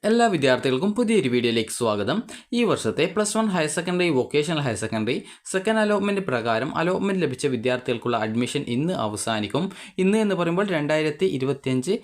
എല്ലാ വിദ്യാർത്ഥികൾക്കും പുതിയൊരു വീഡിയോയിലേക്ക് സ്വാഗതം. ഈ വർഷത്തെ +1 higher secondary, vocational higher secondary second allotment പ്രകാരം അലോട്ട്മെൻറ്റ് ലഭിച്ച വിദ്യാർത്ഥികൾക്കുള്ള അഡ്മിഷൻ ഇന്ന് അവസാനിക്കും. ഇന്ന് എന്ന് പറയുമ്പോൾ 2025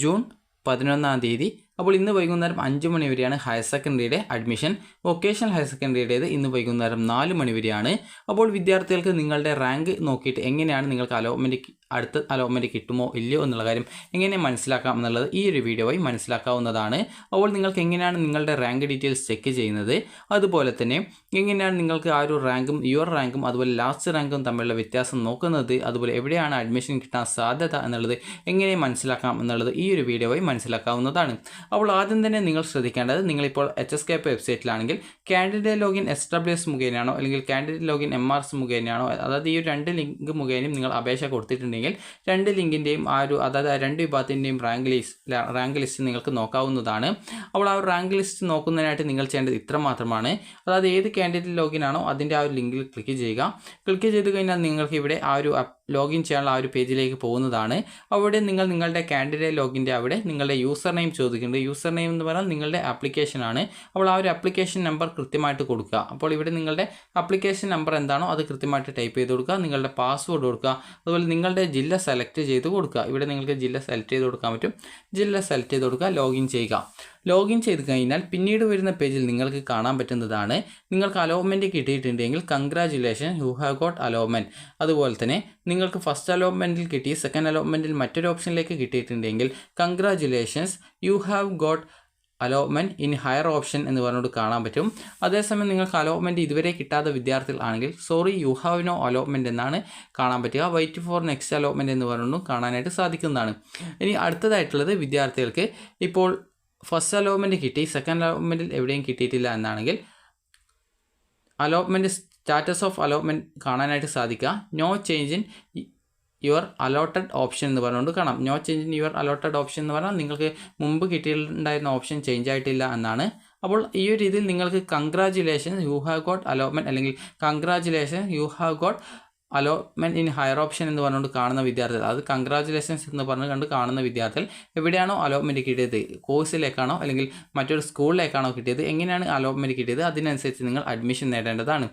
ജൂൺ 11 അപ്പോൾ ഇന്ന് വൈകുന്നേരം 5 മണി വരെയാണ് ഹയർ സെക്കൻഡറിയുടെ അഡ്മിഷൻ. വൊക്കേഷണൽ ഹയർ സെക്കൻഡറിയുടേത് ഇന്ന് വൈകുന്നേരം 4 മണി വരെയാണ്. അപ്പോൾ വിദ്യാർത്ഥികൾക്ക് നിങ്ങളുടെ റാങ്ക് നോക്കിയിട്ട് എങ്ങനെയാണ് നിങ്ങൾക്ക് അടുത്ത അലോട്ട്മെൻറ്റ് കിട്ടുമോ ഇല്ലയോ എന്നുള്ള കാര്യം എങ്ങനെ മനസ്സിലാക്കാം എന്നുള്ളത് ഈ ഒരു വീഡിയോ വഴി മനസ്സിലാക്കാവുന്നതാണ്. അപ്പോൾ നിങ്ങൾക്ക് എങ്ങനെയാണ് നിങ്ങളുടെ റാങ്ക് ഡീറ്റെയിൽസ് ചെക്ക് ചെയ്യുന്നത്, അതുപോലെ തന്നെ എങ്ങനെയാണ് നിങ്ങൾക്ക് ആ ഒരു റാങ്കും യുവർ റാങ്കും അതുപോലെ ലാസ്റ്റ് റാങ്കും തമ്മിലുള്ള വ്യത്യാസം നോക്കുന്നത്, അതുപോലെ എവിടെയാണ് അഡ്മിഷൻ കിട്ടാൻ സാധ്യത എന്നുള്ളത് എങ്ങനെ മനസ്സിലാക്കാം എന്നുള്ളത് ഈ ഒരു വീഡിയോ വഴി മനസ്സിലാക്കാവുന്നതാണ്. അപ്പോൾ ആദ്യം തന്നെ നിങ്ങൾ ശ്രദ്ധിക്കേണ്ടത്, നിങ്ങളിപ്പോൾ HSKP വെബ്സൈറ്റിലാണെങ്കിൽ കാൻഡിഡേറ്റ് ലോഗിൻ SWS മുഖേനയാണോ അല്ലെങ്കിൽ കാൻഡിഡേറ്റ് ലോഗിൻ MRS മുഖേനയാണോ, അതായത് ഈ ഒരു 2 ലിങ്ക് മുഖേനയും നിങ്ങൾ അപേക്ഷ കൊടുത്തിട്ടുണ്ടെങ്കിൽ 2 ലിങ്കിൻ്റെയും അതായത് 2 വിഭാഗത്തിൻ്റെയും റാങ്ക് ലിസ്റ്റ് നിങ്ങൾക്ക് നോക്കാവുന്നതാണ്. അപ്പോൾ ആ ഒരു റാങ്ക് ലിസ്റ്റ് നോക്കുന്നതിനായിട്ട് നിങ്ങൾ ചെയ്യേണ്ടത് ഇത്ര മാത്രമാണ്. അതായത് ഏത് കാൻഡിഡേറ്റ് ലോഗിൻ ആണോ അതിൻ്റെ ആ ഒരു ലിങ്കിൽ ക്ലിക്ക് ചെയ്യുക. ക്ലിക്ക് ചെയ്ത് കഴിഞ്ഞാൽ നിങ്ങൾക്ക് ഇവിടെ ആ ഒരു ലോഗിൻ ചെയ്യാനുള്ള ആ ഒരു പേജിലേക്ക് പോകുന്നതാണ്. അവിടെ നിങ്ങൾ നിങ്ങളുടെ കാൻഡിഡേറ്റ് ലോഗിൻ്റെ അവിടെ നിങ്ങളുടെ യൂസർ നെയിം ചോദിക്കുന്നുണ്ട്. യൂസർ നെയിം എന്ന് പറഞ്ഞാൽ നിങ്ങളുടെ ആപ്ലിക്കേഷനാണ്. അപ്പോൾ ആ ഒരു ആപ്ലിക്കേഷൻ നമ്പർ കൃത്യമായിട്ട് കൊടുക്കുക. അപ്പോൾ ഇവിടെ നിങ്ങളുടെ ആപ്ലിക്കേഷൻ നമ്പർ എന്താണോ അത് കൃത്യമായിട്ട് ടൈപ്പ് ചെയ്ത് കൊടുക്കുക. നിങ്ങളുടെ പാസ്വേഡ് കൊടുക്കുക. അതുപോലെ നിങ്ങളുടെ ജില്ല സെലക്ട് ചെയ്ത് കൊടുക്കുക. ഇവിടെ നിങ്ങൾക്ക് ജില്ല സെലക്ട് ചെയ്ത് കൊടുക്കാൻ പറ്റും. ജില്ല സെലക്ട് ചെയ്ത് കൊടുക്കുക, ലോഗിൻ ചെയ്യുക. ലോഗിൻ ചെയ്ത് കഴിഞ്ഞാൽ പിന്നീട് വരുന്ന പേജിൽ നിങ്ങൾക്ക് കാണാൻ പറ്റുന്നതാണ്, നിങ്ങൾക്ക് അലോട്ട്മെൻറ്റ് കിട്ടിയിട്ടുണ്ടെങ്കിൽ congratulation, you have got allotment. അതുപോലെ തന്നെ നിങ്ങൾക്ക് ഫസ്റ്റ് അലോട്ട്മെൻറ്റിൽ കിട്ടി സെക്കൻഡ് അലോട്ട്മെൻറ്റിൽ മറ്റൊരു ഓപ്ഷനിലേക്ക് കിട്ടിയിട്ടുണ്ടെങ്കിൽ congratulations, you have got allotment in higher option എന്ന് പറഞ്ഞുകൊണ്ട് കാണാൻ പറ്റും. അതേസമയം നിങ്ങൾക്ക് അലോട്ട്മെൻറ്റ് ഇതുവരെ കിട്ടാത്ത വിദ്യാർത്ഥികളാണെങ്കിൽ sorry you have no allotment എന്നാണ് കാണാൻ പറ്റുക. വെയിറ്റ് ഫോർ നെക്സ്റ്റ് അലോട്ട്മെൻറ്റ് എന്ന് പറഞ്ഞുകൊണ്ടും കാണാനായിട്ട് സാധിക്കുന്നതാണ്. ഇനി അടുത്തതായിട്ടുള്ളത്, വിദ്യാർത്ഥികൾക്ക് ഇപ്പോൾ ഫസ്റ്റ് അലോട്ട്മെൻറ്റ് കിട്ടി സെക്കൻഡ് അലോട്ട്മെൻറ്റിൽ എവിടെയും കിട്ടിയിട്ടില്ല എന്നാണെങ്കിൽ അലോട്ട്മെൻറ്റ് സ്റ്റാറ്റസ് ഓഫ് അലോട്ട്മെൻറ്റ് കാണാനായിട്ട് സാധിക്കുക. No change in your allotted option എന്ന് പറഞ്ഞുകൊണ്ട് കാണാം. No change in your allotted option എന്ന് പറഞ്ഞാൽ നിങ്ങൾക്ക് മുമ്പ് കിട്ടിയിട്ടുണ്ടായിരുന്ന ഓപ്ഷൻ ചേഞ്ച് ആയിട്ടില്ല എന്നാണ്. അപ്പോൾ ഈ ഒരു രീതിയിൽ നിങ്ങൾക്ക് congratulation you have got allotment അല്ലെങ്കിൽ congratulation you have got allotment in higher option എന്ന് പറഞ്ഞുകൊണ്ട് കാണുന്ന വിദ്യാർത്ഥികൾ, അത് കൺഗ്രാജുലേഷൻസ് എന്ന് കണ്ട് കാണുന്ന വിദ്യാർത്ഥികൾ എവിടെയാണോ അലോട്ട്മെൻറ്റ് കിട്ടിയത്, കോഴ്സിലേക്കാണോ അല്ലെങ്കിൽ മറ്റൊരു സ്കൂളിലേക്കാണോ കിട്ടിയത്, എങ്ങനെയാണ് അലോട്ട്മെൻറ്റ് കിട്ടിയത് അതിനനുസരിച്ച് നിങ്ങൾ അഡ്മിഷൻ നേടേണ്ടതാണ്.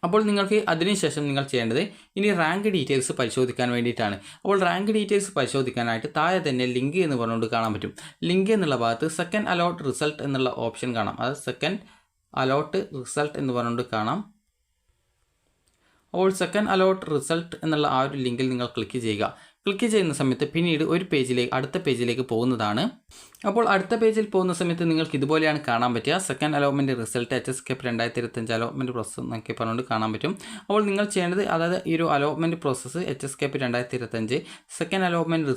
അപ്പോൾ നിങ്ങൾക്ക് അതിനുശേഷം നിങ്ങൾ ചെയ്യേണ്ടത് ഇനി റാങ്ക് ഡീറ്റെയിൽസ് പരിശോധിക്കാൻ വേണ്ടിയിട്ടാണ്. അപ്പോൾ റാങ്ക് ഡീറ്റെയിൽസ് പരിശോധിക്കാനായിട്ട് താഴെ തന്നെ ലിങ്ക് എന്ന് പറഞ്ഞുകൊണ്ട് കാണാൻ പറ്റും. ലിങ്ക് എന്നുള്ള ഭാഗത്ത് സെക്കൻഡ് അലോട്ട് റിസൾട്ട് എന്നുള്ള ഓപ്ഷൻ കാണാം. അത് സെക്കൻഡ് അലോട്ട് റിസൾട്ട് എന്ന് പറഞ്ഞുകൊണ്ട് കാണാം. അപ്പോൾ സെക്കൻഡ് അലോട്ട് റിസൾട്ട് എന്നുള്ള ആ ഒരു ലിങ്കിൽ നിങ്ങൾ ക്ലിക്ക് ചെയ്യുക. ക്ലിക്ക് ചെയ്യുന്ന സമയത്ത് പിന്നീട് അടുത്ത പേജിലേക്ക് പോകുന്നതാണ്. അപ്പോൾ അടുത്ത പേജിൽ പോകുന്ന സമയത്ത് നിങ്ങൾക്ക് ഇതുപോലെയാണ് കാണാൻ പറ്റുക. Second allotment result HSKP 2025 allotment process എന്നൊക്കെ പറഞ്ഞുകൊണ്ട് കാണാൻ പറ്റും. അപ്പോൾ നിങ്ങൾ ചെയ്യേണ്ടത്, അതായത് ഈ ഒരു allotment process HSKP 2025 second allotment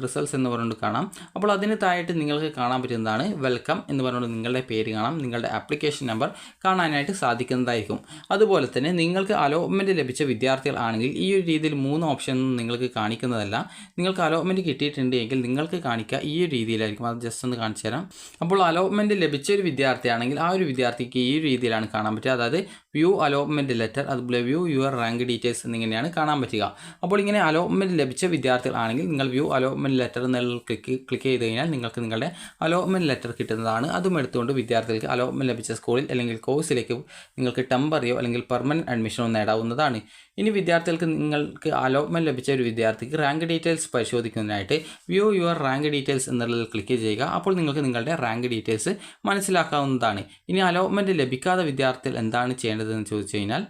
results എന്ന് പറഞ്ഞുകൊണ്ട് കാണാം. അപ്പോൾ അതിന് താഴെയായിട്ട് നിങ്ങൾക്ക് കാണാൻ പറ്റുന്നതാണ് വെൽക്കം എന്ന് പറഞ്ഞുകൊണ്ട് നിങ്ങളുടെ പേര് കാണാം, നിങ്ങളുടെ ആപ്ലിക്കേഷൻ നമ്പർ കാണാനായിട്ട് സാധിക്കുന്നതായിരിക്കും. അതുപോലെ തന്നെ നിങ്ങൾക്ക് അലോട്ട്മെൻറ്റ് ലഭിച്ച വിദ്യാർത്ഥികൾ ആണെങ്കിൽ ഈ ഒരു രീതിയിൽ 3 ഓപ്ഷൻ നിങ്ങൾക്ക് കാണിക്കുന്നതല്ല. നിങ്ങൾക്ക് അലോട്ട്മെൻറ്റ് കിട്ടിയിട്ടുണ്ടെങ്കിൽ നിങ്ങൾക്ക് കാണിക്കുക ഈ ഒരു രീതിയിലായിരിക്കും. അത് ജസ്റ്റ് ഒന്ന് കാണിച്ചു തരാം. അപ്പോൾ അലോട്ട്മെൻറ്റ് ലഭിച്ച ഒരു വിദ്യാർത്ഥിയാണെങ്കിൽ ആ ഒരു വിദ്യാർത്ഥിക്ക് ഈ രീതിയിലാണ് കാണാൻ പറ്റുക. അതായത് വ്യൂ അലോട്ട്മെൻറ്റ് ലെറ്റർ, അതുപോലെ വ്യൂ യുവർ റാങ്ക് ഡീറ്റെയിൽസ് എന്നിങ്ങനെയാണ് കാണാൻ പറ്റുക. അപ്പോൾ ഇങ്ങനെ അലോട്ട്മെൻറ്റ് ലഭിച്ച വിദ്യാർത്ഥികളാണെങ്കിൽ നിങ്ങൾ വ്യൂ അലോട്ട്മെൻറ്റ് ലെറ്റർ എന്നുള്ള ക്ലിക്ക് ചെയ്ത് കഴിഞ്ഞാൽ നിങ്ങൾക്ക് നിങ്ങളുടെ അലോട്ട്മെൻറ്റ് ലെറ്റർ കിട്ടുന്നതാണ്. അതും എടുത്തുകൊണ്ട് വിദ്യാർത്ഥികൾക്ക് അലോട്ട്മെൻറ്റ് ലഭിച്ച സ്കൂളിൽ അല്ലെങ്കിൽ കോഴ്സിലേക്ക് നിങ്ങൾക്ക് ടെമ്പററിയോ അല്ലെങ്കിൽ പെർമനൻറ്റ് അഡ്മിഷനോ നേടാവുന്നതാണ്. ഇനി നിങ്ങൾക്ക് അലോട്ട്മെൻറ്റ് ലഭിച്ച ഒരു വിദ്യാർത്ഥിക്ക് റാങ്ക് ഡീറ്റെയിൽസ് പരിശോധിക്കുന്നതിനായിട്ട് വ്യൂ യുവർ റാങ്ക് ഡീറ്റെയിൽസ് എന്നുള്ളതിൽ ക്ലിക്ക് ചെയ്യുക. അപ്പോൾ നിങ്ങൾക്ക് നിങ്ങളുടെ റാങ്ക് ഡീറ്റെയിൽസ് മനസ്സിലാക്കാവുന്നതാണ്. ഇനി അലോട്ട്മെൻറ്റ് ലഭിക്കാത്ത വിദ്യാർത്ഥികൾ എന്താണ് ചെയ്യേണ്ടതെന്ന് ചോദിച്ചു കഴിഞ്ഞാൽ,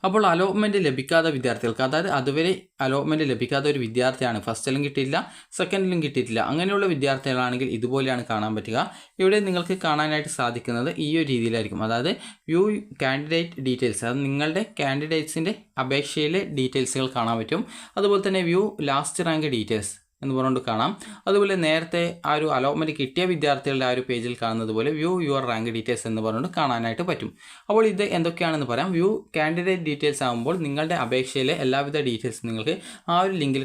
അപ്പോൾ അലോട്ട്മെൻറ്റ് ലഭിക്കാത്ത വിദ്യാർത്ഥികൾക്ക്, അതായത് അതുവരെ അലോട്ട്മെൻറ്റ് ലഭിക്കാത്ത ഒരു വിദ്യാർത്ഥിയാണ്, ഫസ്റ്റിലും കിട്ടിയില്ല സെക്കൻഡിലും കിട്ടിയിട്ടില്ല, അങ്ങനെയുള്ള വിദ്യാർത്ഥികളാണെങ്കിൽ ഇതുപോലെയാണ് കാണാൻ പറ്റുക. ഇവിടെ നിങ്ങൾക്ക് കാണാനായിട്ട് സാധിക്കുന്നത് ഈ ഒരു രീതിയിലായിരിക്കും. അതായത് വ്യൂ കാൻഡിഡേറ്റ് ഡീറ്റെയിൽസ്, അത് നിങ്ങളുടെ കാൻഡിഡേറ്റ്സിൻ്റെ അപേക്ഷയിലെ ഡീറ്റെയിൽസുകൾ കാണാൻ പറ്റും. അതുപോലെ തന്നെ വ്യൂ ലാസ്റ്റ് റാങ്ക് ഡീറ്റെയിൽസ് എന്ന് പറഞ്ഞുകൊണ്ട് കാണാം. അതുപോലെ നേരത്തെ ആ ഒരു അലോട്ട്മെൻറ്റ് കിട്ടിയ വിദ്യാർത്ഥികളുടെ ആ ഒരു പേജിൽ കാണുന്നത് പോലെ വ്യൂ യുവർ റാങ്ക് ഡീറ്റെയിൽസ് എന്ന് പറഞ്ഞുകൊണ്ട് കാണാനായിട്ട് പറ്റും. അപ്പോൾ ഇത് എന്തൊക്കെയാണെന്ന് പറയാം. വ്യൂ കാൻഡിഡേറ്റ് ഡീറ്റെയിൽസ് ആകുമ്പോൾ നിങ്ങളുടെ അപേക്ഷയിലെ എല്ലാവിധ ഡീറ്റെയിൽസ് നിങ്ങൾക്ക് ആ ഒരു ലിങ്കിൽ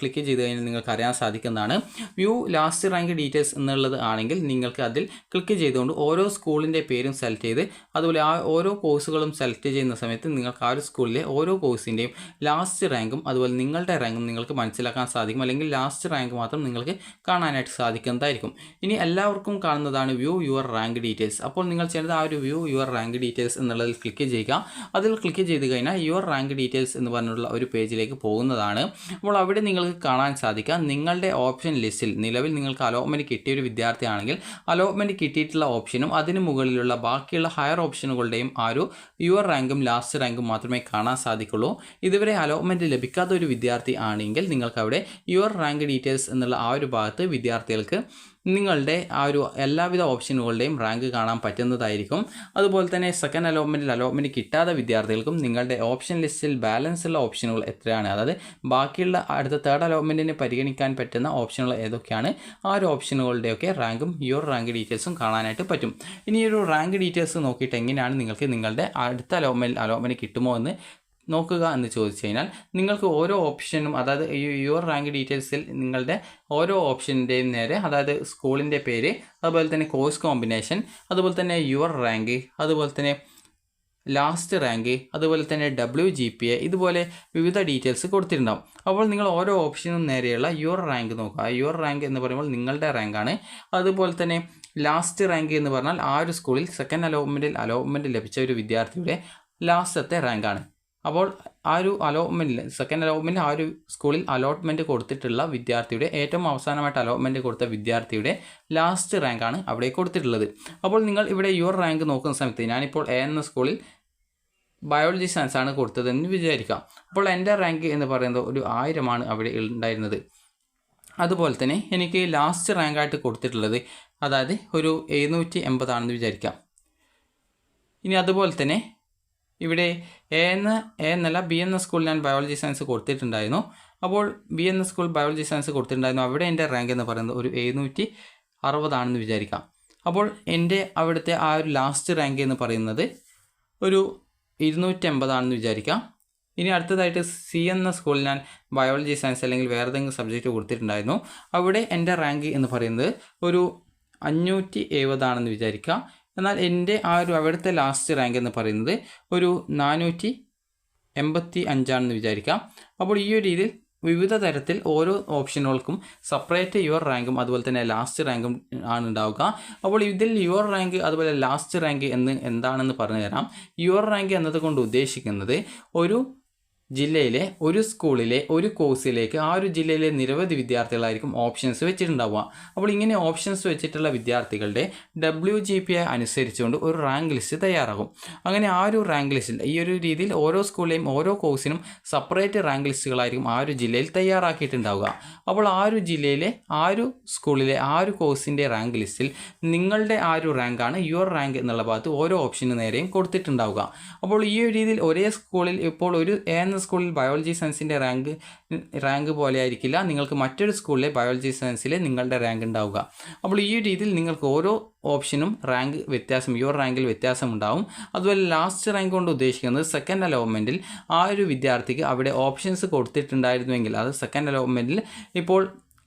ക്ലിക്ക് ചെയ്ത് കഴിഞ്ഞാൽ നിങ്ങൾക്ക് അറിയാൻ സാധിക്കുന്നതാണ്. വ്യൂ ലാസ്റ്റ് റാങ്ക് ഡീറ്റെയിൽസ് എന്നുള്ളത് ആണെങ്കിൽ നിങ്ങൾക്ക് അതിൽ ക്ലിക്ക് ചെയ്തുകൊണ്ട് ഓരോ സ്കൂളിൻ്റെ പേരും സെലക്ട് ചെയ്ത് അതുപോലെ ആ ഓരോ കോഴ്സുകളും സെലക്ട് ചെയ്യുന്ന സമയത്ത് നിങ്ങൾക്ക് ആ ഒരു സ്കൂളിലെ ഓരോ കോഴ്സിൻ്റെയും ലാസ്റ്റ് റാങ്കും അതുപോലെ നിങ്ങളുടെ റാങ്കും നിങ്ങൾക്ക് മനസ്സിലാക്കാൻ സാധിക്കും. അല്ലെങ്കിൽ ലാസ്റ്റ് റാങ്ക് മാത്രം നിങ്ങൾക്ക് കാണാനായിട്ട് സാധിക്കുന്നതായിരിക്കും. ഇനി എല്ലാവർക്കും കാണുന്നതാണ് വ്യൂ യുവർ റാങ്ക് ഡീറ്റെയിൽസ്. അപ്പോൾ നിങ്ങൾ ചെയ്യേണ്ടത് ആ ഒരു വ്യൂ യുവർ റാങ്ക് ഡീറ്റെയിൽസ് എന്നുള്ളതിൽ ക്ലിക്ക് ചെയ്യുക. അതിൽ ക്ലിക്ക് ചെയ്ത് കഴിഞ്ഞാൽ യുവർ റാങ്ക് ഡീറ്റെയിൽസ് എന്ന് പറഞ്ഞുള്ള ഒരു പേജിലേക്ക് പോകുന്നതാണ്. അപ്പോൾ അവിടെ നിങ്ങൾക്ക് കാണാൻ സാധിക്കുക നിങ്ങളുടെ ഓപ്ഷൻ ലിസ്റ്റിൽ നിലവിൽ നിങ്ങൾക്ക് അലോട്ട്മെൻറ്റ് കിട്ടിയ ഒരു വിദ്യാർത്ഥിയാണെങ്കിൽ അലോട്ട്മെൻറ്റ് കിട്ടിയിട്ടുള്ള ഓപ്ഷനും അതിന് മുകളിലുള്ള ബാക്കിയുള്ള ഹയർ ഓപ്ഷനുകളുടെയും ആ ഒരു യുവർ റാങ്കും ലാസ്റ്റ് റാങ്കും മാത്രമേ കാണാൻ സാധിക്കുള്ളൂ. ഇതുവരെ അലോട്ട്മെൻറ്റ് ലഭിക്കാത്ത ഒരു വിദ്യാർത്ഥി ആണെങ്കിൽ നിങ്ങൾക്ക് അവിടെ യുവർ റാങ്ക് ഡീറ്റെയിൽസ് എന്നുള്ള ആ ഒരു ഭാഗത്ത് വിദ്യാർത്ഥികൾക്ക് നിങ്ങളുടെ ആ ഒരു എല്ലാവിധ ഓപ്ഷനുകളുടെയും റാങ്ക് കാണാൻ പറ്റുന്നതായിരിക്കും. അതുപോലെ തന്നെ സെക്കൻഡ് അലോട്ട്മെൻറ്റ് കിട്ടാത്ത വിദ്യാർത്ഥികൾക്കും നിങ്ങളുടെ ഓപ്ഷൻ ലിസ്റ്റിൽ ബാലൻസ് ഉള്ള ഓപ്ഷനുകൾ എത്രയാണ്, അതായത് ബാക്കിയുള്ള അടുത്ത തേർഡ് അലോട്ട്മെൻറ്റിന് പരിഗണിക്കാൻ പറ്റുന്ന ഓപ്ഷനുകൾ ഏതൊക്കെയാണ്, ആ ഒരു ഓപ്ഷനുകളുടെയൊക്കെ റാങ്കും യുവർ റാങ്ക് ഡീറ്റെയിൽസും കാണാനായിട്ട് പറ്റും. ഇനി ഒരു റാങ്ക് ഡീറ്റെയിൽസ് നോക്കിയിട്ട് എങ്ങനെയാണ് നിങ്ങൾക്ക് നിങ്ങളുടെ അടുത്ത അലോട്ട്മെൻറ്റ് കിട്ടുമോ എന്ന് നോക്കുക എന്ന് ചോദിച്ചു കഴിഞ്ഞാൽ നിങ്ങൾക്ക് ഓരോ ഓപ്ഷനും, അതായത് ഈ യുവർ റാങ്ക് ഡീറ്റെയിൽസിൽ നിങ്ങളുടെ ഓരോ ഓപ്ഷൻ്റെയും നേരെ, അതായത് സ്കൂളിൻ്റെ പേര്, അതുപോലെ തന്നെ കോഴ്സ് കോമ്പിനേഷൻ, അതുപോലെ തന്നെ യുവർ റാങ്ക്, അതുപോലെ തന്നെ ലാസ്റ്റ് റാങ്ക്, അതുപോലെ തന്നെ WGPA, ഇതുപോലെ വിവിധ ഡീറ്റെയിൽസ് കൊടുത്തിട്ടുണ്ടാവും. അപ്പോൾ നിങ്ങൾ ഓരോ ഓപ്ഷനും നേരെയുള്ള യുവർ റാങ്ക് നോക്കുക. യുവർ റാങ്ക് എന്ന് പറയുമ്പോൾ നിങ്ങളുടെ റാങ്കാണ്. അതുപോലെ തന്നെ ലാസ്റ്റ് റാങ്ക് എന്ന് പറഞ്ഞാൽ ആ ഒരു സ്കൂളിൽ സെക്കൻഡ് അലോട്ട്മെൻറ്റ് ലഭിച്ച ഒരു വിദ്യാർത്ഥിയുടെ ലാസ്റ്റത്തെ റാങ്കാണ്. അപ്പോൾ ആ ഒരു സെക്കൻഡ് അലോട്ട്മെൻറ്റ് ആ ഒരു സ്കൂളിൽ അലോട്ട്മെൻറ്റ് കൊടുത്തിട്ടുള്ള വിദ്യാർത്ഥിയുടെ ഏറ്റവും അവസാനമായിട്ട് അലോട്ട്മെൻറ്റ് കൊടുത്ത വിദ്യാർത്ഥിയുടെ ലാസ്റ്റ് റാങ്കാണ് അവിടെ കൊടുത്തിട്ടുള്ളത്. അപ്പോൾ നിങ്ങൾ ഇവിടെ യുവർ റാങ്ക് നോക്കുന്ന സമയത്ത് ഞാനിപ്പോൾ A എന്ന സ്കൂളിൽ ബയോളജി സയൻസ് ആണ് കൊടുത്തതെന്ന് വിചാരിക്കാം. അപ്പോൾ എൻ്റെ റാങ്ക് എന്ന് പറയുന്നത് ഒരു 1000 അവിടെ ഉണ്ടായിരുന്നത്. അതുപോലെ തന്നെ എനിക്ക് ലാസ്റ്റ് റാങ്കായിട്ട് കൊടുത്തിട്ടുള്ളത് അതായത് ഒരു 780 വിചാരിക്കാം. ഇനി അതുപോലെ തന്നെ ഇവിടെ A എന്നല്ല B എന്ന സ്കൂളിൽ ഞാൻ ബയോളജി സയൻസ് കൊടുത്തിട്ടുണ്ടായിരുന്നു. അപ്പോൾ B എന്ന സ്കൂൾ ബയോളജി സയൻസ് കൊടുത്തിട്ടുണ്ടായിരുന്നു. അവിടെ എൻ്റെ റാങ്ക് എന്ന് പറയുന്നത് ഒരു 760 വിചാരിക്കാം. അപ്പോൾ എൻ്റെ അവിടുത്തെ ആ ഒരു ലാസ്റ്റ് റാങ്ക് എന്ന് പറയുന്നത് ഒരു 280 വിചാരിക്കാം. ഇനി അടുത്തതായിട്ട് C എന്ന സ്കൂളിൽ ഞാൻ ബയോളജി സയൻസ് അല്ലെങ്കിൽ വേറെ ഏതെങ്കിലും സബ്ജക്റ്റ് കൊടുത്തിട്ടുണ്ടായിരുന്നു. അവിടെ എൻ്റെ റാങ്ക് എന്ന് പറയുന്നത് ഒരു 570 വിചാരിക്കാം. എന്നാൽ എൻ്റെ ആ ഒരു അവിടുത്തെ ലാസ്റ്റ് റാങ്ക് എന്ന് പറയുന്നത് ഒരു 485 വിചാരിക്കാം. അപ്പോൾ ഈ ഒരു രീതിയിൽ വിവിധ തരത്തിൽ ഓരോ ഓപ്ഷനുകൾക്കും സെപ്പറേറ്റ് യുവർ റാങ്കും അതുപോലെ തന്നെ ലാസ്റ്റ് റാങ്കും ആണ് ഉണ്ടാവുക. അപ്പോൾ ഇതിൽ യുവർ റാങ്ക് അതുപോലെ ലാസ്റ്റ് റാങ്ക് എന്താണെന്ന് പറഞ്ഞു തരാം. യുവർ റാങ്ക് എന്നതുകൊണ്ട് ഉദ്ദേശിക്കുന്നത് ഒരു ജില്ലയിലെ ഒരു സ്കൂളിലെ ഒരു കോഴ്സിലേക്ക് ആ ഒരു ജില്ലയിലെ നിരവധി വിദ്യാർത്ഥികളായിരിക്കും ഓപ്ഷൻസ് വെച്ചിട്ടുണ്ടാവുക. അപ്പോൾ ഇങ്ങനെ ഓപ്ഷൻസ് വെച്ചിട്ടുള്ള വിദ്യാർത്ഥികളുടെ WGPA അനുസരിച്ചുകൊണ്ട് ഒരു റാങ്ക് ലിസ്റ്റ് തയ്യാറാകും. അങ്ങനെ ആ ഒരു റാങ്ക് ലിസ്റ്റിൽ ഈ ഒരു രീതിയിൽ ഓരോ സ്കൂളിലെയും ഓരോ കോഴ്സിനും സെപ്പറേറ്റ് റാങ്ക് ലിസ്റ്റുകളായിരിക്കും ആ ഒരു ജില്ലയിൽ തയ്യാറാക്കിയിട്ടുണ്ടാവുക. അപ്പോൾ ആ ഒരു ജില്ലയിലെ ആ ഒരു സ്കൂളിലെ ആ ഒരു കോഴ്സിൻ്റെ റാങ്ക് ലിസ്റ്റിൽ നിങ്ങളുടെ ആ ഒരു റാങ്കാണ് യുവർ റാങ്ക് എന്നുള്ള ഭാഗത്ത് ഓരോ ഓപ്ഷന് നേരെയും കൊടുത്തിട്ടുണ്ടാവുക. അപ്പോൾ ഈ ഒരു രീതിയിൽ ഒരേ സ്കൂളിൽ ഇപ്പോൾ ഒരു A എന്ന സ്കൂളിൽ ബയോളജി സയൻസിൻ്റെ റാങ്ക് പോലെ ആയിരിക്കില്ല നിങ്ങൾക്ക് മറ്റൊരു സ്കൂളിലെ ബയോളജി സയൻസിലെ നിങ്ങളുടെ റാങ്ക് ഉണ്ടാവുക. അപ്പോൾ ഈ രീതിയിൽ നിങ്ങൾക്ക് ഓരോ ഓപ്ഷനും റാങ്ക് വ്യത്യാസം, യുവർ റാങ്കിൽ വ്യത്യാസം ഉണ്ടാവും. അതുപോലെ ലാസ്റ്റ് റാങ്ക് കൊണ്ട് ഉദ്ദേശിക്കുന്നത് സെക്കൻഡ് അലോട്ട്മെൻറ്റിൽ ആ ഒരു വിദ്യാർത്ഥിക്ക് അവിടെ ഓപ്ഷൻസ് കൊടുത്തിട്ടുണ്ടായിരുന്നുവെങ്കിൽ, അത് സെക്കൻഡ് അലോട്ട്മെൻറ്റിൽ ഇപ്പോൾ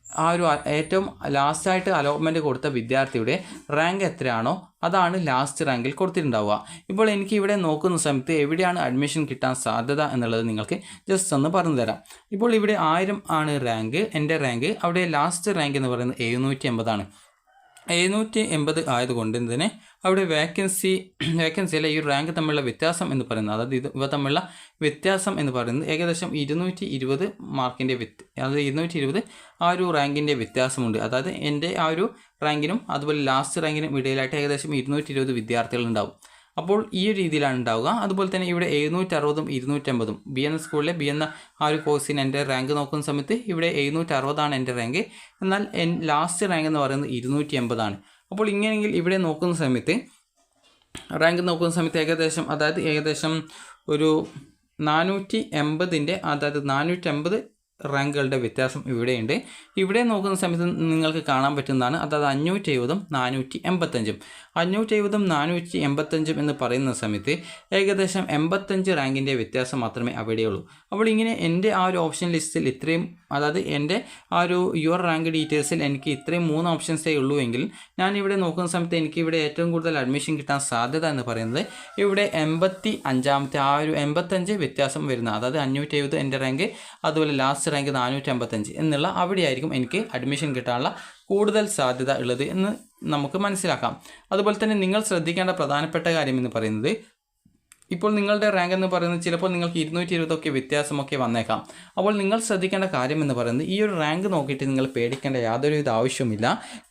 ആ ഒരു ഏറ്റവും ലാസ്റ്റായിട്ട് അലോട്ട്മെൻറ്റ് കൊടുത്ത വിദ്യാർത്ഥിയുടെ റാങ്ക് എത്രയാണോ അതാണ് ലാസ്റ്റ് റാങ്കിൽ കൊടുത്തിട്ടുണ്ടാവുക. ഇപ്പോൾ എനിക്ക് ഇവിടെ നോക്കുന്ന സമയത്ത് എവിടെയാണ് അഡ്മിഷൻ കിട്ടാൻ സാധ്യത എന്നുള്ളത് നിങ്ങൾക്ക് ജസ്റ്റ് ഒന്ന് പറഞ്ഞു തരാം. ഇപ്പോൾ ഇവിടെ 1000 ആണ് റാങ്ക്, എൻ്റെ റാങ്ക്. അവിടെ ലാസ്റ്റ് റാങ്ക് എന്ന് പറയുന്നത് 780 780 ആയതുകൊണ്ട് തന്നെ അവിടെ വേക്കൻസിയിലെ ഈ റാങ്ക് തമ്മിലുള്ള വ്യത്യാസം എന്ന് പറയുന്നത്, അതായത് ഇവ തമ്മിലുള്ള വ്യത്യാസം എന്ന് പറയുന്നത് ഏകദേശം 220 മാർക്കിൻ്റെ അതായത് 220 ആ ഒരു റാങ്കിൻ്റെ വ്യത്യാസമുണ്ട്. അതായത് എൻ്റെ ആ ഒരു റാങ്കിനും അതുപോലെ ലാസ്റ്റ് റാങ്കിനും ഇടയിലായിട്ട് ഏകദേശം 220 വിദ്യാർത്ഥികൾ ഉണ്ടാവും. അപ്പോൾ ഈ ഒരു രീതിയിലാണ് ഉണ്ടാവുക. അതുപോലെ തന്നെ ഇവിടെ 760ഉം 250ഉം B എന്ന സ്കൂളിലെ B എന്ന ആ ഒരു കോഴ്സിന് എൻ്റെ റാങ്ക് നോക്കുന്ന സമയത്ത് ഇവിടെ 760 എൻ്റെ റാങ്ക്. എന്നാൽ ലാസ്റ്റ് റാങ്ക് എന്ന് പറയുന്നത് 280. അപ്പോൾ ഇങ്ങനെയെങ്കിൽ ഇവിടെ നോക്കുന്ന സമയത്ത് റാങ്ക് നോക്കുന്ന സമയത്ത് ഏകദേശം ഒരു 480 അതായത് 480 റാങ്കുകളുടെ വ്യത്യാസം ഇവിടെയുണ്ട്. ഇവിടെ നോക്കുന്ന സമയത്ത് നിങ്ങൾക്ക് കാണാൻ പറ്റുന്നതാണ്, അതായത് 570ഉം 485ഉം 570ഉം 485ഉം എന്ന് പറയുന്ന സമയത്ത് ഏകദേശം 85 റാങ്കിൻ്റെ വ്യത്യാസം മാത്രമേ അവിടെയുള്ളൂ. അപ്പോൾ ഇങ്ങനെ എൻ്റെ ആ ഒരു ഓപ്ഷൻ ലിസ്റ്റിൽ ഇത്രയും, അതായത് എൻ്റെ ആ ഒരു യുവർ റാങ്ക് ഡീറ്റെയിൽസിൽ എനിക്ക് ഇത്രയും 3 ഓപ്ഷൻസേ ഉള്ളൂ എങ്കിൽ ഞാനിവിടെ നോക്കുന്ന സമയത്ത് എനിക്ക് ഇവിടെ ഏറ്റവും കൂടുതൽ അഡ്മിഷൻ കിട്ടാൻ സാധ്യത എന്ന് പറയുന്നത് ഇവിടെ 85ാമത്തെ ആ ഒരു 85 വ്യത്യാസം വരുന്ന, അതായത് 570 എൻ്റെ റാങ്ക്, അതുപോലെ ലാസ്റ്റ് ലാസ്റ്റ് റാങ്ക് 455 എന്നുള്ള അവിടെയായിരിക്കും എനിക്ക് അഡ്മിഷൻ കിട്ടാനുള്ള കൂടുതൽ സാധ്യത ഉള്ളത് എന്ന് നമുക്ക് മനസ്സിലാക്കാം. അതുപോലെ തന്നെ നിങ്ങൾ ശ്രദ്ധിക്കേണ്ട പ്രധാനപ്പെട്ട കാര്യം എന്ന് പറയുന്നത്, ഇപ്പോൾ നിങ്ങളുടെ റാങ്ക് എന്ന് പറയുന്നത് ചിലപ്പോൾ നിങ്ങൾക്ക് 220 വ്യത്യാസമൊക്കെ വന്നേക്കാം. അപ്പോൾ നിങ്ങൾ ശ്രദ്ധിക്കേണ്ട കാര്യം എന്ന് പറയുന്നത്, ഈ ഒരു റാങ്ക് നോക്കിയിട്ട് നിങ്ങൾ പേടിക്കേണ്ട യാതൊരുവിധ ആവശ്യമില്ല.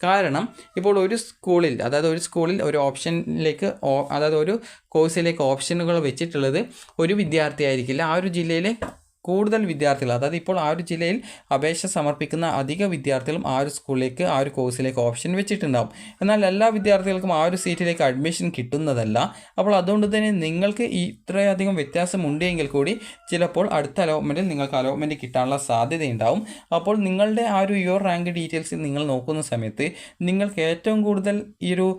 കാരണം ഇപ്പോൾ ഒരു സ്കൂളിൽ ഒരു ഓപ്ഷനിലേക്ക് അതായത് ഒരു കോഴ്സിലേക്ക് ഓപ്ഷനുകൾ വെച്ചിട്ടുള്ളത് ഒരു വിദ്യാർത്ഥി ആയിരിക്കില്ല. ആ ഒരു ജില്ലയിലെ കൂടുതൽ വിദ്യാർത്ഥികൾ, അതായത് ഇപ്പോൾ ആ ഒരു ജില്ലയിൽ അപേക്ഷ സമർപ്പിക്കുന്ന അധിക വിദ്യാർത്ഥികളും ആ ഒരു സ്കൂളിലേക്ക് ആ ഒരു കോഴ്സിലേക്ക് ഓപ്ഷൻ വെച്ചിട്ടുണ്ടാകും. എന്നാൽ എല്ലാ വിദ്യാർത്ഥികൾക്കും ആ ഒരു സീറ്റിലേക്ക് അഡ്മിഷൻ കിട്ടുന്നതല്ല. അപ്പോൾ അതുകൊണ്ട് തന്നെ നിങ്ങൾക്ക് ഇത്രയധികം വ്യത്യാസം ഉണ്ടെങ്കിൽ കൂടി ചിലപ്പോൾ അടുത്ത അലോട്ട്മെൻറ്റിൽ നിങ്ങൾക്ക് അലോട്ട്മെൻറ്റ് കിട്ടാനുള്ള സാധ്യതയുണ്ടാവും. അപ്പോൾ നിങ്ങളുടെ ആ ഒരു യുവർ റാങ്ക് ഡീറ്റെയിൽസ് നിങ്ങൾ നോക്കുന്ന സമയത്ത് നിങ്ങൾക്ക് ഏറ്റവും കൂടുതൽ ഈ ഒരു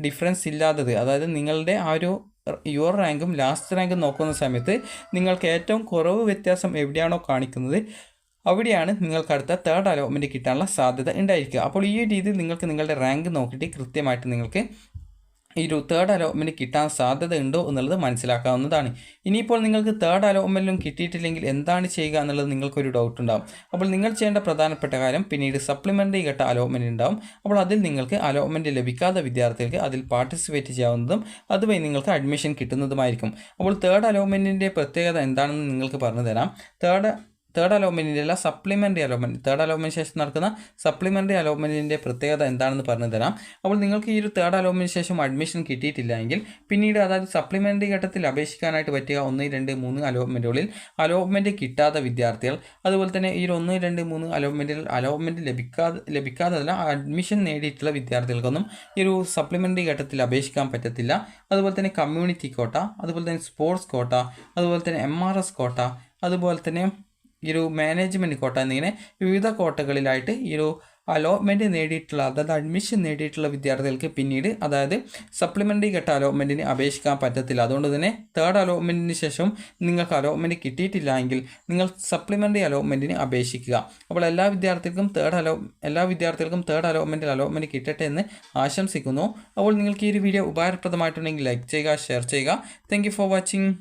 ഡിഫറൻസ് ഇല്ലാത്തത്, അതായത് നിങ്ങളുടെ ആ ഒരു യുവർ റാങ്കും ലാസ്റ്റ് റാങ്കും നോക്കുന്ന സമയത്ത് നിങ്ങൾക്ക് ഏറ്റവും കുറവ് വ്യത്യാസം എവിടെയാണോ കാണിക്കുന്നത് അവിടെയാണ് നിങ്ങൾക്ക് അടുത്ത തേർഡ് അലോട്ട്മെൻറ്റ് കിട്ടാനുള്ള സാധ്യത ഉണ്ടായിരിക്കുക. അപ്പോൾ ഈ രീതിയിൽ നിങ്ങൾക്ക് നിങ്ങളുടെ റാങ്ക് നോക്കിയിട്ട് കൃത്യമായിട്ട് നിങ്ങൾക്ക് ഈ ഒരു തേർഡ് അലോട്ട്മെൻറ്റ് കിട്ടാൻ സാധ്യത ഉണ്ടോ എന്നുള്ളത് മനസ്സിലാക്കാവുന്നതാണ്. ഇനിയിപ്പോൾ നിങ്ങൾക്ക് തേർഡ് അലോട്ട്മെൻറ്റിലും കിട്ടിയിട്ടില്ലെങ്കിൽ എന്താണ് ചെയ്യുക എന്നുള്ളത് നിങ്ങൾക്കൊരു ഡൗട്ട് ഉണ്ടാകും. അപ്പോൾ നിങ്ങൾ ചെയ്യേണ്ട പ്രധാനപ്പെട്ട കാര്യം, പിന്നീട് സപ്ലിമെൻ്ററി ഘട്ട അലോട്ട്മെൻറ്റ് ഉണ്ടാകും. അപ്പോൾ അതിൽ നിങ്ങൾക്ക് അലോട്ട്മെൻറ്റ് ലഭിക്കാത്ത വിദ്യാർത്ഥികൾക്ക് അതിൽ പാർട്ടിസിപ്പേറ്റ് ചെയ്യാവുന്നതും അതുവഴി നിങ്ങൾക്ക് അഡ്മിഷൻ കിട്ടുന്നതുമായിരിക്കും. അപ്പോൾ തേർഡ് അലോട്ട്മെൻറ്റിൻ്റെ പ്രത്യേകത എന്താണെന്ന് നിങ്ങൾക്ക് പറഞ്ഞു തരാം. തേർഡ് അലോട്ട്മെൻറ്റിൻ്റെ അല്ല, സപ്ലിമെൻ്ററി അലോട്ട്മെൻറ്റ്, തേർഡ് അലോട്ട്മെൻറ്റ് ശേഷം നടക്കുന്ന സപ്ലിമെൻ്ററി അലോട്ട്മെൻറ്റിൻ്റെ പ്രത്യേകത എന്താണെന്ന് പറഞ്ഞു തരാം. അപ്പോൾ നിങ്ങൾക്ക് ഈ ഒരു തേർഡ് അലോട്ട്മെൻറ്റ് ശേഷം അഡ്മിഷൻ കിട്ടിയിട്ടില്ല എങ്കിൽ പിന്നീട്, അതായത് സപ്ലിമെൻ്ററി ഘട്ടത്തിൽ അപേക്ഷിക്കാനായിട്ട് പറ്റുക 1, 2, 3 അലോട്ട്മെൻറ്റുകളിൽ അലോട്ട്മെൻറ്റ് കിട്ടാത്ത വിദ്യാർത്ഥികൾ, അതുപോലെ തന്നെ ഈ ഒരു 1, 2, 3 അലോട്ട്മെൻറ്റ് ലഭിക്കാതല്ല അഡ്മിഷൻ നേടിയിട്ടുള്ള വിദ്യാർത്ഥികൾക്കൊന്നും ഈ ഒരു സപ്ലിമെൻ്ററി ഘട്ടത്തിൽ അപേക്ഷിക്കാൻ പറ്റത്തില്ല. അതുപോലെ തന്നെ കമ്മ്യൂണിറ്റി കോട്ട, അതുപോലെ തന്നെ സ്പോർട്സ് കോട്ട, അതുപോലെ തന്നെ MRS കോട്ട, അതുപോലെ തന്നെ ഈ ഒരു മാനേജ്മെൻറ്റ് കോട്ട എന്നിങ്ങനെ വിവിധ കോട്ടകളിലായിട്ട് ഈ ഒരു അലോട്ട്മെൻറ്റ് നേടിയിട്ടുള്ള, അതായത് അഡ്മിഷൻ നേടിയിട്ടുള്ള വിദ്യാർത്ഥികൾക്ക് പിന്നീട്, അതായത് സപ്ലിമെൻ്ററി ഘട്ട അലോട്ട്മെൻറ്റിന് അപേക്ഷിക്കാൻ പറ്റത്തില്ല. അതുകൊണ്ട് തന്നെ തേർഡ് അലോട്ട്മെൻറ്റിന് ശേഷം നിങ്ങൾക്ക് അലോട്ട്മെൻറ്റ് കിട്ടിയിട്ടില്ല എങ്കിൽ നിങ്ങൾ സപ്ലിമെൻ്ററി അലോട്ട്മെൻറ്റിന് അപേക്ഷിക്കുക. അപ്പോൾ എല്ലാ വിദ്യാർത്ഥികൾക്കും തേർഡ് അലോട്ട്മെൻറ്റ് കിട്ടട്ടെ എന്ന് ആശംസിക്കുന്നു. അപ്പോൾ നിങ്ങൾക്ക് ഈ ഒരു വീഡിയോ ഉപകാരപ്രദമായിട്ടുണ്ടെങ്കിൽ ലൈക്ക് ചെയ്യുക, ഷെയർ ചെയ്യുക. Thank you for watching.